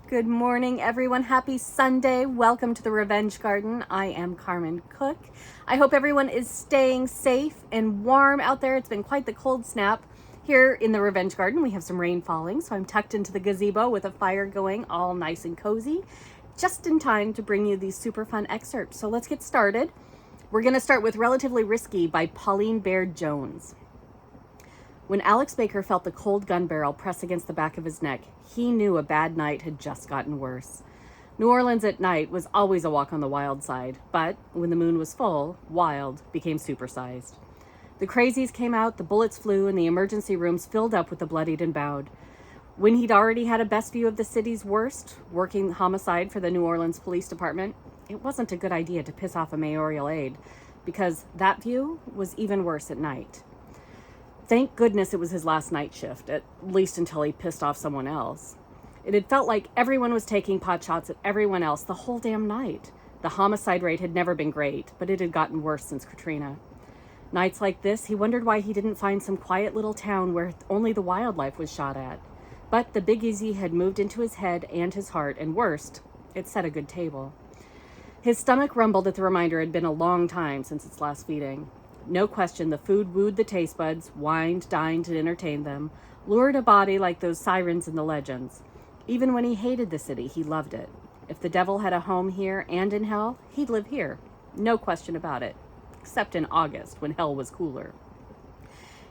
Good morning, everyone. Happy Sunday. Welcome to the Revenge Garden. I am Carmen Cook. I hope everyone is staying safe and warm out there. It's been quite the cold snap. Here in the Revenge Garden, we have some rain falling, so I'm tucked into the gazebo with a fire going, all nice and cozy, just in time to bring you these super fun excerpts. So let's get started. We're going to start with Relatively Risky by Pauline Baird Jones. When Alex Baker felt the cold gun barrel press against the back of his neck, he knew a bad night had just gotten worse. New Orleans at night was always a walk on the wild side, but when the moon was full, wild became supersized. The crazies came out, the bullets flew, and the emergency rooms filled up with the bloodied and bowed. When he'd already had a best view of the city's worst, working homicide for the New Orleans Police Department, it wasn't a good idea to piss off a mayoral aide, because that view was even worse at night. Thank goodness it was his last night shift, at least until he pissed off someone else. It had felt like everyone was taking pot shots at everyone else the whole damn night. The homicide rate had never been great, but it had gotten worse since Katrina. Nights like this, he wondered why he didn't find some quiet little town where only the wildlife was shot at. But the Big Easy had moved into his head and his heart, and worst, it set a good table. His stomach rumbled at the reminder it had been a long time since its last feeding. No question, the food wooed the taste buds, wined, dined, and entertained them, lured a body like those sirens in the legends. Even when he hated the city, he loved it. If the devil had a home here and in hell, he'd live here. No question about it. Except in August, when hell was cooler.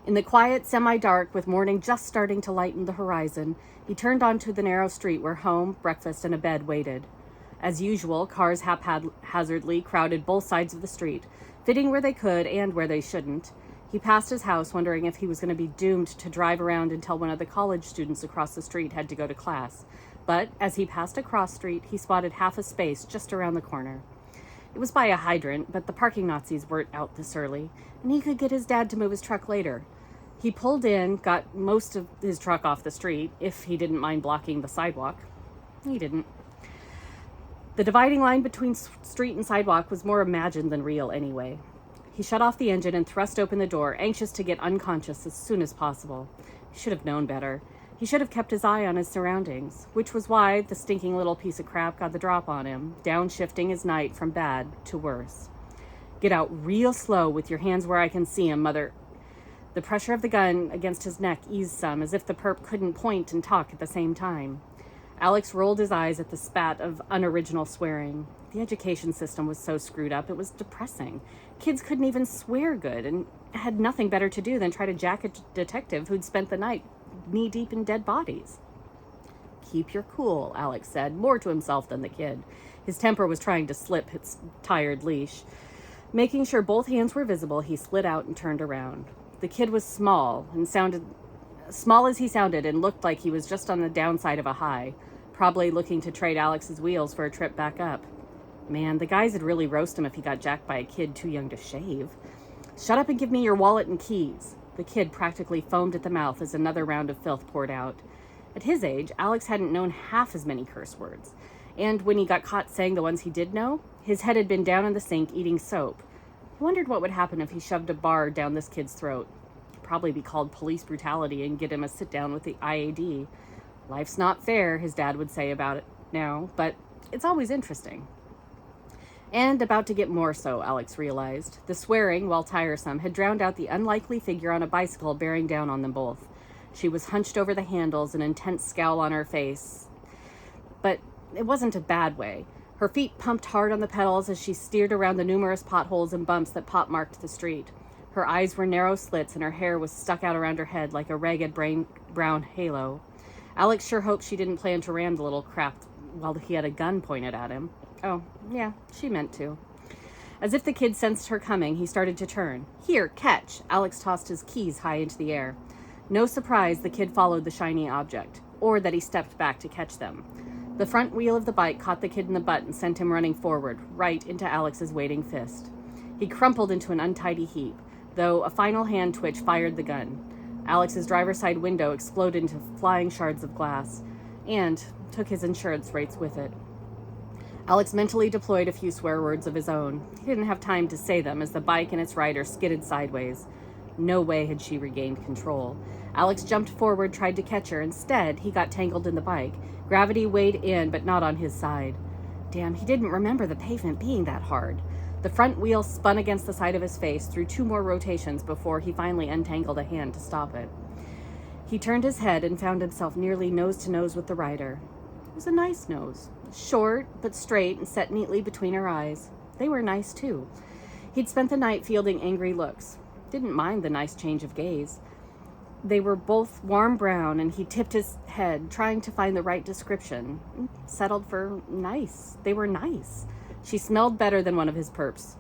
In the quiet, semi-dark, with morning just starting to lighten the horizon, he turned onto the narrow street where home, breakfast, and a bed waited. As usual, cars haphazardly crowded both sides of the street, fitting where they could and where they shouldn't. He passed his house, wondering if he was going to be doomed to drive around until one of the college students across the street had to go to class. But as he passed a cross street, he spotted half a space just around the corner. It was by a hydrant, but the parking Nazis weren't out this early, and he could get his dad to move his truck later. He pulled in, got most of his truck off the street, if he didn't mind blocking the sidewalk. He didn't. The dividing line between street and sidewalk was more imagined than real anyway. He shut off the engine and thrust open the door, anxious to get unconscious as soon as possible. He should have known better. He should have kept his eye on his surroundings, which was why the stinking little piece of crap got the drop on him, downshifting his night from bad to worse. Get out real slow with your hands where I can see him, Mother. The pressure of the gun against his neck eased some, as if the perp couldn't point and talk at the same time. Alex rolled his eyes at the spat of unoriginal swearing. The education system was so screwed up, it was depressing. Kids couldn't even swear good and had nothing better to do than try to jack a detective who'd spent the night knee-deep in dead bodies. Keep your cool, Alex said, more to himself than the kid. His temper was trying to slip its tired leash. Making sure both hands were visible, he slid out and turned around. The kid was small as he sounded, and looked like he was just on the downside of a high, probably looking to trade Alex's wheels for a trip back up. Man, the guys would really roast him if he got jacked by a kid too young to shave. Shut up and give me your wallet and keys. The kid practically foamed at the mouth as another round of filth poured out. At his age, Alex hadn't known half as many curse words, and when he got caught saying the ones he did know, his head had been down in the sink eating soap. He wondered what would happen if he shoved a bar down this kid's throat. Probably be called police brutality and get him a sit down with the IAD. Life's not fair, his dad would say about it now, but it's always interesting. And about to get more so, Alex realized. The swearing, while tiresome, had drowned out the unlikely figure on a bicycle bearing down on them both. She was hunched over the handles, an intense scowl on her face. But it wasn't a bad way. Her feet pumped hard on the pedals as she steered around the numerous potholes and bumps that pot-marked the street. Her eyes were narrow slits, and her hair was stuck out around her head like a ragged brown halo. Alex sure hoped she didn't plan to ram the little crap while he had a gun pointed at him. Oh, yeah, she meant to. As if the kid sensed her coming, he started to turn. Here, catch! Alex tossed his keys high into the air. No surprise the kid followed the shiny object, or that he stepped back to catch them. The front wheel of the bike caught the kid in the butt and sent him running forward, right into Alex's waiting fist. He crumpled into an untidy heap, though a final hand twitch fired the gun. Alex's driver's side window exploded into flying shards of glass, and took his insurance rates with it. Alex mentally deployed a few swear words of his own. He didn't have time to say them as the bike and its rider skidded sideways. No way had she regained control. Alex jumped forward, tried to catch her. Instead, he got tangled in the bike. Gravity weighed in, but not on his side. Damn, he didn't remember the pavement being that hard. The front wheel spun against the side of his face through 2 more rotations before he finally untangled a hand to stop it. He turned his head and found himself nearly nose to nose with the rider. It was a nice nose, short but straight and set neatly between her eyes. They were nice, too. He'd spent the night fielding angry looks. Didn't mind the nice change of gaze. They were both warm brown, and he tipped his head, trying to find the right description. Settled for nice. They were nice. She smelled better than one of his perps.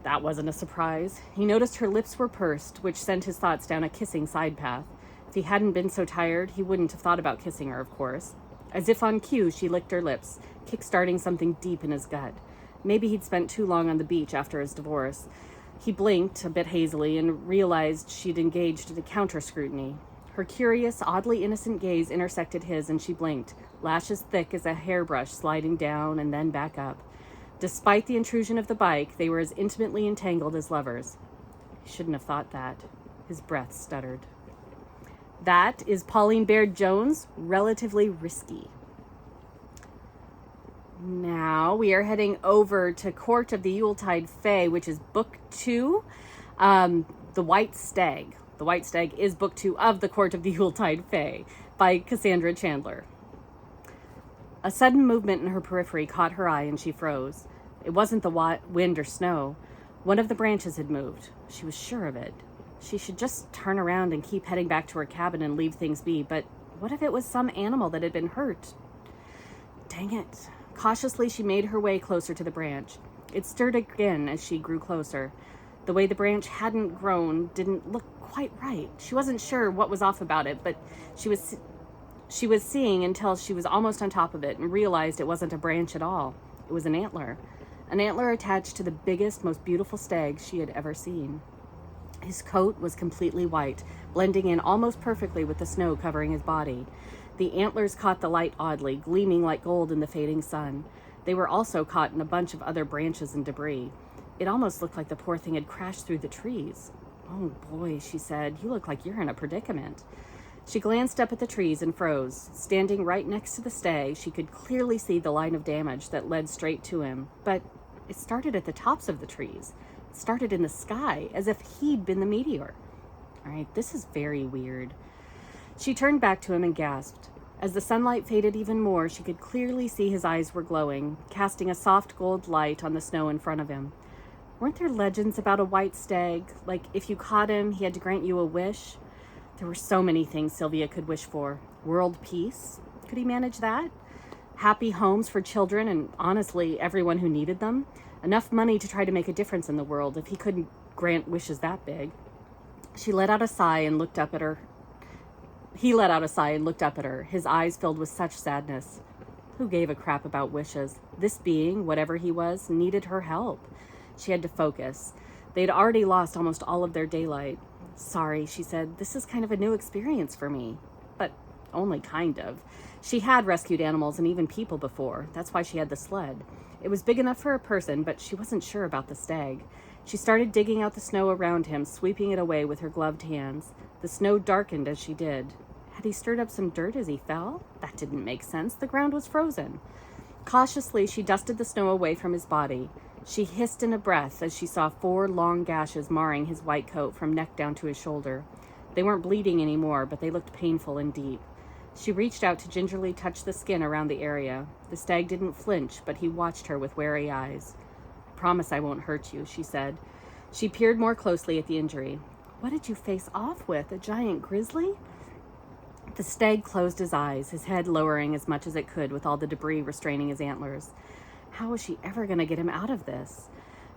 That wasn't a surprise. He noticed her lips were pursed, which sent his thoughts down a kissing side path. If he hadn't been so tired, he wouldn't have thought about kissing her, of course. As if on cue, she licked her lips, kick-starting something deep in his gut. Maybe he'd spent too long on the beach after his divorce. He blinked a bit hazily and realized she'd engaged in counter-scrutiny. Her curious, oddly innocent gaze intersected his, and she blinked, lashes thick as a hairbrush sliding down and then back up. Despite the intrusion of the bike, they were as intimately entangled as lovers. He shouldn't have thought that. His breath stuttered. That is Pauline Baird Jones' Relatively Risky. Now we are heading over to Court of the Yuletide Fae, which is book 2, The White Stag. The White Stag is book 2 of the Court of the Yuletide Fae by Cassandra Chandler. A sudden movement in her periphery caught her eye and she froze. It wasn't the wind or snow. One of the branches had moved. She was sure of it. She should just turn around and keep heading back to her cabin and leave things be, but what if it was some animal that had been hurt? Dang it. Cautiously, she made her way closer to the branch. It stirred again as she grew closer. The way the branch hadn't grown didn't look quite right. She wasn't sure what was off about it, but she was seeing until she was almost on top of it and realized it wasn't a branch at all. It was an antler attached to the biggest, most beautiful stag she had ever seen. His coat was completely white, blending in almost perfectly with the snow covering his body. The antlers caught the light oddly, gleaming like gold in the fading sun. They were also caught in a bunch of other branches and debris. It almost looked like the poor thing had crashed through the trees. "Oh boy," she said, "you look like you're in a predicament." She glanced up at the trees and froze. Standing right next to the stag, she could clearly see the line of damage that led straight to him. But it started at the tops of the trees. It started in the sky, as if he'd been the meteor. All right, this is very weird. She turned back to him and gasped. As the sunlight faded even more, she could clearly see his eyes were glowing, casting a soft gold light on the snow in front of him. Weren't there legends about a white stag? Like, if you caught him, he had to grant you a wish? There were so many things Sylvia could wish for. World peace? Could he manage that? Happy homes for children and, honestly, everyone who needed them? Enough money to try to make a difference in the world if he couldn't grant wishes that big. He let out a sigh and looked up at her, his eyes filled with such sadness. Who gave a crap about wishes? This being, whatever he was, needed her help. She had to focus. They'd already lost almost all of their daylight. "Sorry," she said. "This is kind of a new experience for me." But only kind of. She had rescued animals and even people before. That's why she had the sled. It was big enough for a person, but she wasn't sure about the stag. She started digging out the snow around him, sweeping it away with her gloved hands. The snow darkened as she did. Had he stirred up some dirt as he fell? That didn't make sense. The ground was frozen. Cautiously, she dusted the snow away from his body. She hissed in a breath as she saw 4 long gashes marring his white coat from neck down to his shoulder. They weren't bleeding anymore, but they looked painful and deep. She reached out to gingerly touch the skin around the area. The stag didn't flinch, but he watched her with wary eyes. "Promise I won't hurt you," she said. She peered more closely at the injury. "What did you face off with? A giant grizzly?" The stag closed his eyes, his head lowering as much as it could with all the debris restraining his antlers. How was she ever going to get him out of this?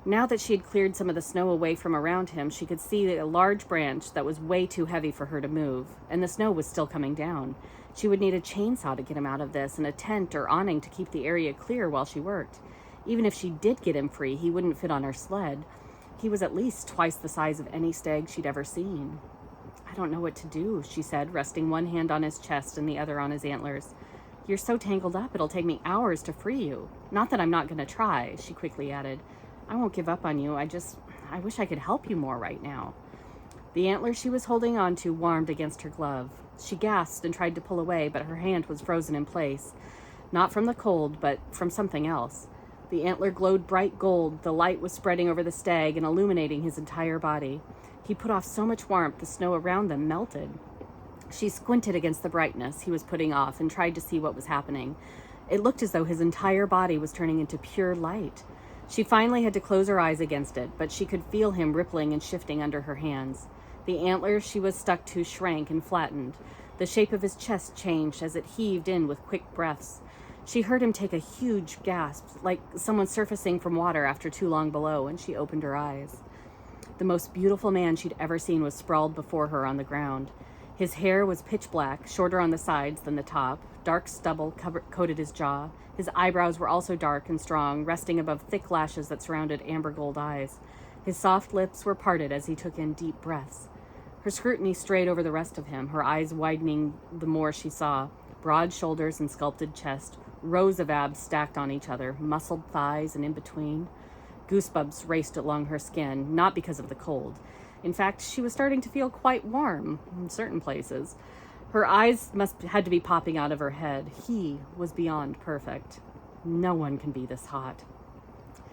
Now that she had cleared some of the snow away from around him, she could see a large branch that was way too heavy for her to move, and the snow was still coming down. She would need a chainsaw to get him out of this, and a tent or awning to keep the area clear while she worked. Even if she did get him free, he wouldn't fit on her sled. He was at least twice the size of any stag she'd ever seen. "I don't know what to do," she said, resting one hand on his chest and the other on his antlers. "You're so tangled up, it'll take me hours to free you. Not that I'm not going to try," she quickly added. "I won't give up on you. I wish I could help you more right now." The antler she was holding on to warmed against her glove. She gasped and tried to pull away, but her hand was frozen in place. Not from the cold, but from something else. The antler glowed bright gold. The light was spreading over the stag and illuminating his entire body. He put off so much warmth, the snow around them melted. She squinted against the brightness he was putting off and tried to see what was happening. It looked as though his entire body was turning into pure light. She finally had to close her eyes against it, but she could feel him rippling and shifting under her hands. The antler she was stuck to shrank and flattened. The shape of his chest changed as it heaved in with quick breaths. She heard him take a huge gasp, like someone surfacing from water after too long below, and she opened her eyes. The most beautiful man she'd ever seen was sprawled before her on the ground. His hair was pitch black, shorter on the sides than the top. Dark stubble coated his jaw. His eyebrows were also dark and strong, resting above thick lashes that surrounded amber gold eyes. His soft lips were parted as he took in deep breaths. Her scrutiny strayed over the rest of him, her eyes widening the more she saw. Broad shoulders and sculpted chest, rows of abs stacked on each other, muscled thighs and in between. Goosebumps raced along her skin, not because of the cold. In fact, she was starting to feel quite warm in certain places. Her eyes had to be popping out of her head. He was beyond perfect. No one can be this hot.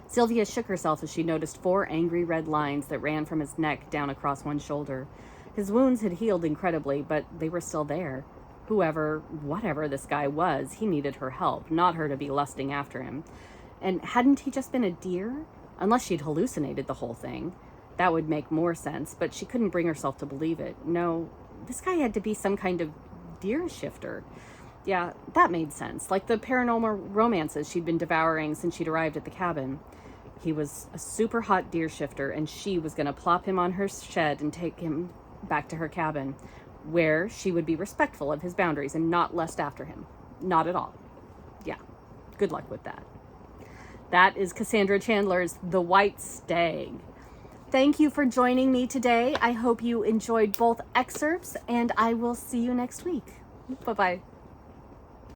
Sylvia shook herself as she noticed 4 angry red lines that ran from his neck down across one shoulder. His wounds had healed incredibly, but they were still there. Whatever this guy was, he needed her help, not her to be lusting after him. And hadn't he just been a deer? Unless she'd hallucinated the whole thing. That would make more sense, but she couldn't bring herself to believe it. No, this guy had to be some kind of deer shifter. Yeah, that made sense, like the paranormal romances she'd been devouring since she'd arrived at the cabin. He was a super hot deer shifter, and she was going to plop him on her shed and take him back to her cabin, where she would be respectful of his boundaries and not lust after him. Not at all. Yeah, good luck with that. That is Cassandra Chandler's The White Stag. Thank you for joining me today. I hope you enjoyed both excerpts, and I will see you next week. Bye-bye.